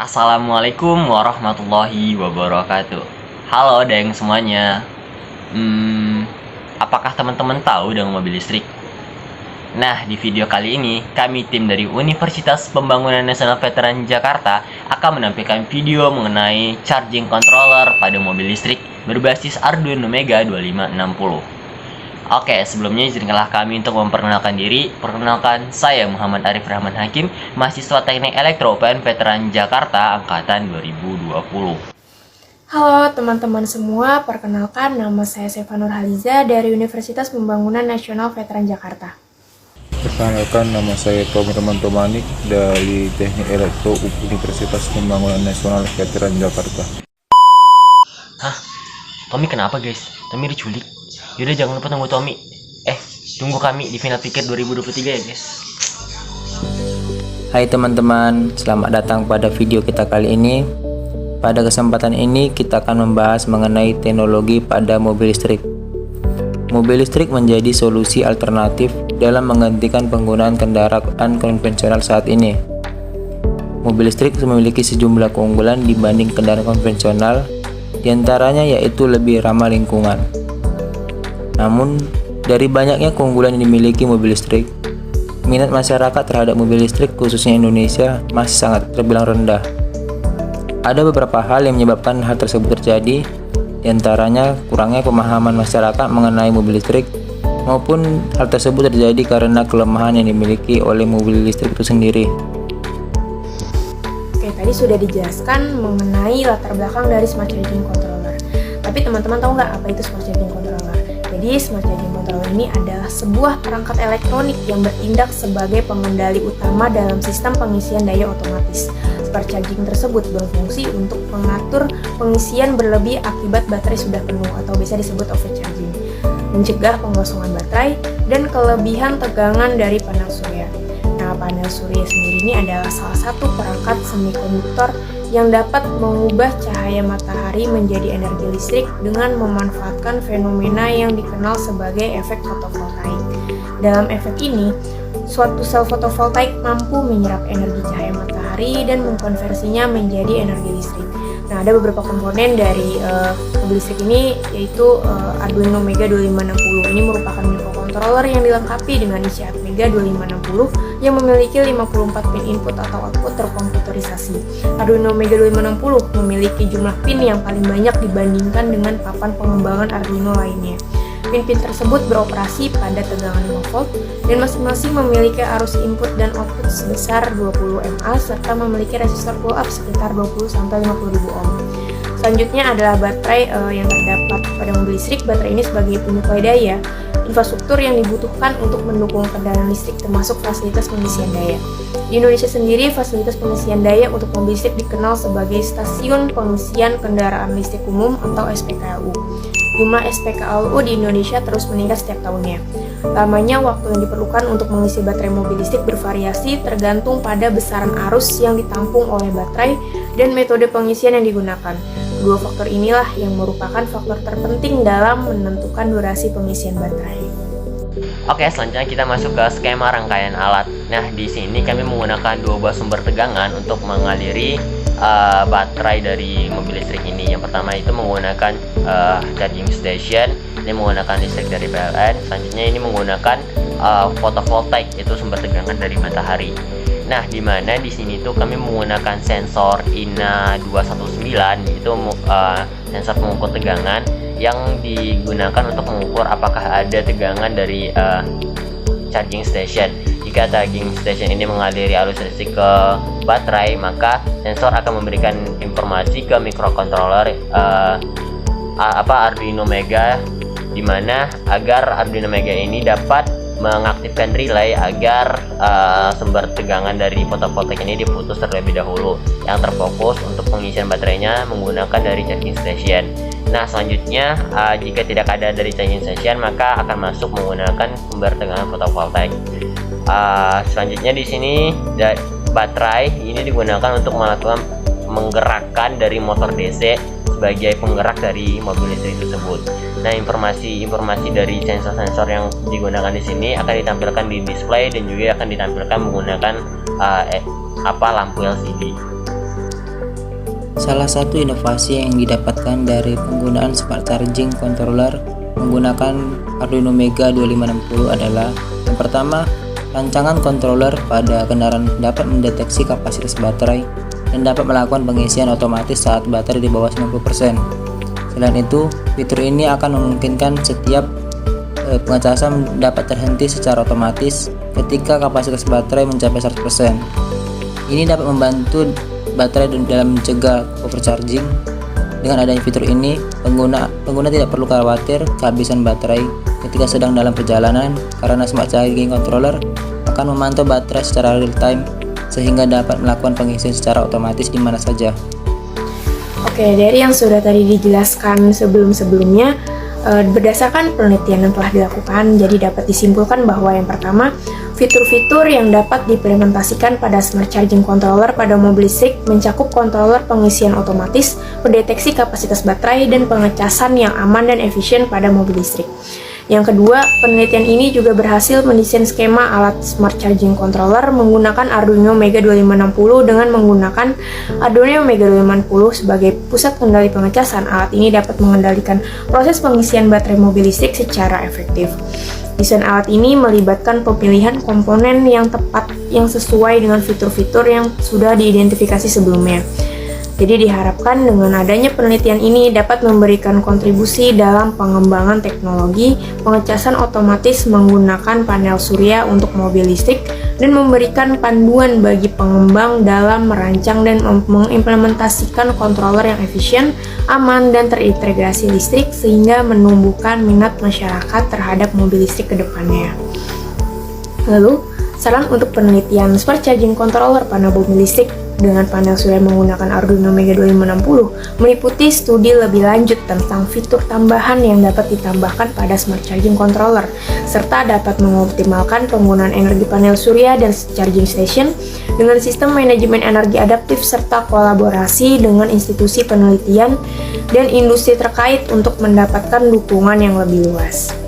Assalamualaikum warahmatullahi wabarakatuh. Halo deng semuanya. Apakah teman-teman tahu dengan mobil listrik? Nah, di video kali ini kami tim dari Universitas Pembangunan Nasional Veteran Jakarta akan menampilkan video mengenai charging controller pada mobil listrik berbasis Arduino Mega 2560. Oke, sebelumnya izinkanlah kami untuk memperkenalkan diri. Perkenalkan, saya Muhammad Arif Rahman Hakim, mahasiswa Teknik Elektro UPN Veteran Jakarta Angkatan 2020. Halo teman-teman semua, perkenalkan nama saya Sefa Nurhaliza dari Universitas Pembangunan Nasional Veteran Jakarta. Perkenalkan, nama saya Tommy Romanto Manik dari Teknik Elektro Universitas Pembangunan Nasional Veteran Jakarta. Hah? Tommy kenapa guys? Tommy diculik? Yaudah jangan lupa tunggu Tommy. Tunggu kami di Final Picker 2023 ya guys. Hai teman-teman, selamat datang pada video kita kali ini. Pada kesempatan ini kita akan membahas mengenai teknologi pada mobil listrik. Mobil listrik menjadi solusi alternatif dalam menggantikan penggunaan kendaraan konvensional saat ini. Mobil listrik memiliki sejumlah keunggulan dibanding kendaraan konvensional, diantaranya yaitu lebih ramah lingkungan. Namun, dari banyaknya keunggulan yang dimiliki mobil listrik, minat masyarakat terhadap mobil listrik khususnya Indonesia masih sangat terbilang rendah. Ada beberapa hal yang menyebabkan hal tersebut terjadi, diantaranya kurangnya pemahaman masyarakat mengenai mobil listrik, maupun hal tersebut terjadi karena kelemahan yang dimiliki oleh mobil listrik itu sendiri. Oke, tadi sudah dijelaskan mengenai latar belakang dari Smart Charging Controller. Tapi teman-teman tahu nggak apa itu Smart Charging Controller? Jadi Smart Charging Controller ini adalah sebuah perangkat elektronik yang bertindak sebagai pengendali utama dalam sistem pengisian daya otomatis. Smart Charging tersebut berfungsi untuk mengatur pengisian berlebih akibat baterai sudah penuh atau biasa disebut overcharging, mencegah pengosongan baterai, dan kelebihan tegangan dari panel surya. Nah, panel surya sendiri ini adalah salah satu perangkat semikonduktor yang dapat mengubah cahaya matahari menjadi energi listrik dengan memanfaatkan fenomena yang dikenal sebagai efek fotovoltaik. Dalam efek ini, suatu sel fotovoltaik mampu menyerap energi cahaya matahari dan mengkonversinya menjadi energi listrik. Nah, ada beberapa komponen dari mobil listrik ini, yaitu Arduino Mega 2560. Ini merupakan microcontroller yang dilengkapi dengan isi Mega 2560 yang memiliki 54 pin input atau output terkomputerisasi. Arduino Mega 2560 memiliki jumlah pin yang paling banyak dibandingkan dengan papan pengembangan Arduino lainnya. Pin-pin tersebut beroperasi pada tegangan 5 volt dan masing-masing memiliki arus input dan output sebesar 20 mA serta memiliki resistor pull up sekitar 20-50.000 ohm. Selanjutnya adalah baterai yang terdapat pada mobil listrik. Baterai ini sebagai penyuplai daya infrastruktur yang dibutuhkan untuk mendukung kendaraan listrik termasuk fasilitas pengisian daya. Di Indonesia sendiri, fasilitas pengisian daya untuk mobil listrik dikenal sebagai stasiun pengisian kendaraan listrik umum atau SPKLU. Jumlah SPKLU di Indonesia terus meningkat setiap tahunnya. Lamanya waktu yang diperlukan untuk mengisi baterai mobil listrik bervariasi tergantung pada besaran arus yang ditampung oleh baterai dan metode pengisian yang digunakan. Kedua faktor inilah yang merupakan faktor terpenting dalam menentukan durasi pengisian baterai. Oke, selanjutnya kita masuk ke skema rangkaian alat. Nah, di sini kami menggunakan dua buah sumber tegangan untuk mengaliri baterai dari mobil listrik ini. Yang pertama itu menggunakan charging station, ini menggunakan listrik dari PLN. Selanjutnya ini menggunakan fotovoltaik, itu sumber tegangan dari matahari. Nah, di mana di sini tuh kami menggunakan sensor INA219, yaitu sensor pengukur tegangan yang digunakan untuk mengukur apakah ada tegangan dari charging station. Jika charging station ini mengaliri arus listrik ke baterai, maka sensor akan memberikan informasi ke microcontroller Arduino Mega, di mana agar Arduino Mega ini dapat mengaktifkan relay agar sumber tegangan dari fotovoltaik ini diputus terlebih dahulu, yang terfokus untuk pengisian baterainya menggunakan dari charging station. Nah, selanjutnya jika tidak ada dari charging station, maka akan masuk menggunakan sumber tegangan fotovoltaik. Selanjutnya di sini baterai ini digunakan untuk melakukan menggerakkan dari motor DC sebagai penggerak dari mobil listrik tersebut. Nah, informasi dari sensor-sensor yang digunakan di sini akan ditampilkan di display dan juga akan ditampilkan menggunakan lampu LCD. Salah satu inovasi yang didapatkan dari penggunaan smart charging controller menggunakan Arduino Mega 2560 adalah yang pertama, rancangan controller pada kendaraan dapat mendeteksi kapasitas baterai dan dapat melakukan pengisian otomatis saat baterai di bawah 90%. Selain itu, fitur ini akan memungkinkan setiap pengecasan dapat terhenti secara otomatis ketika kapasitas baterai mencapai 100%. Ini dapat membantu baterai dalam mencegah overcharging. Dengan adanya fitur ini, pengguna tidak perlu khawatir kehabisan baterai ketika sedang dalam perjalanan karena smart charging controller akan memantau baterai secara real time sehingga dapat melakukan pengisian secara otomatis di mana saja. Oke, dari yang sudah tadi dijelaskan sebelum-sebelumnya, berdasarkan penelitian yang telah dilakukan, jadi dapat disimpulkan bahwa yang pertama, fitur-fitur yang dapat diimplementasikan pada smart charging controller pada mobil listrik mencakup controller pengisian otomatis, pendeteksi kapasitas baterai, dan pengecasan yang aman dan efisien pada mobil listrik. Yang kedua, penelitian ini juga berhasil mendesain skema alat smart charging controller menggunakan Arduino Mega 2560 dengan menggunakan Arduino Mega 2560 sebagai pusat kendali pengecasan. Alat ini dapat mengendalikan proses pengisian baterai mobil listrik secara efektif. Desain alat ini melibatkan pemilihan komponen yang tepat yang sesuai dengan fitur-fitur yang sudah diidentifikasi sebelumnya. Jadi diharapkan dengan adanya penelitian ini dapat memberikan kontribusi dalam pengembangan teknologi pengecasan otomatis menggunakan panel surya untuk mobil listrik dan memberikan panduan bagi pengembang dalam merancang dan mengimplementasikan controller yang efisien, aman, dan terintegrasi listrik sehingga menumbuhkan minat masyarakat terhadap mobil listrik ke depannya. Lalu, saran untuk penelitian smart charging controller pada mobil listrik dengan panel surya menggunakan Arduino Mega 2560 meliputi studi lebih lanjut tentang fitur tambahan yang dapat ditambahkan pada smart charging controller serta dapat mengoptimalkan penggunaan energi panel surya dan charging station dengan sistem manajemen energi adaptif serta kolaborasi dengan institusi penelitian dan industri terkait untuk mendapatkan dukungan yang lebih luas.